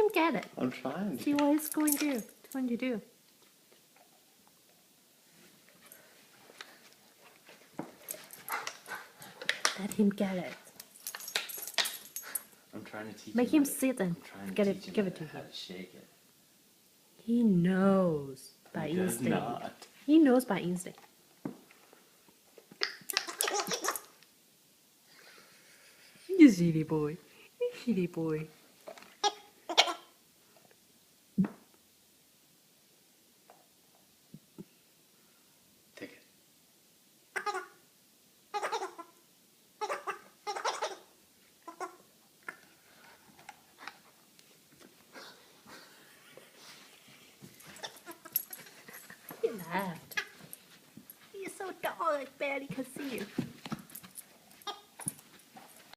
him get it. I'm trying. See what he's going to do. Let him get it. I'm trying to teach Make him sit and I'm trying to get teach it. Give it to how him. to shake it. He knows by He does instinct. not. He knows by instinct. You silly boy. You silly boy. Take it. He laughed. You're so tall, I barely can see you.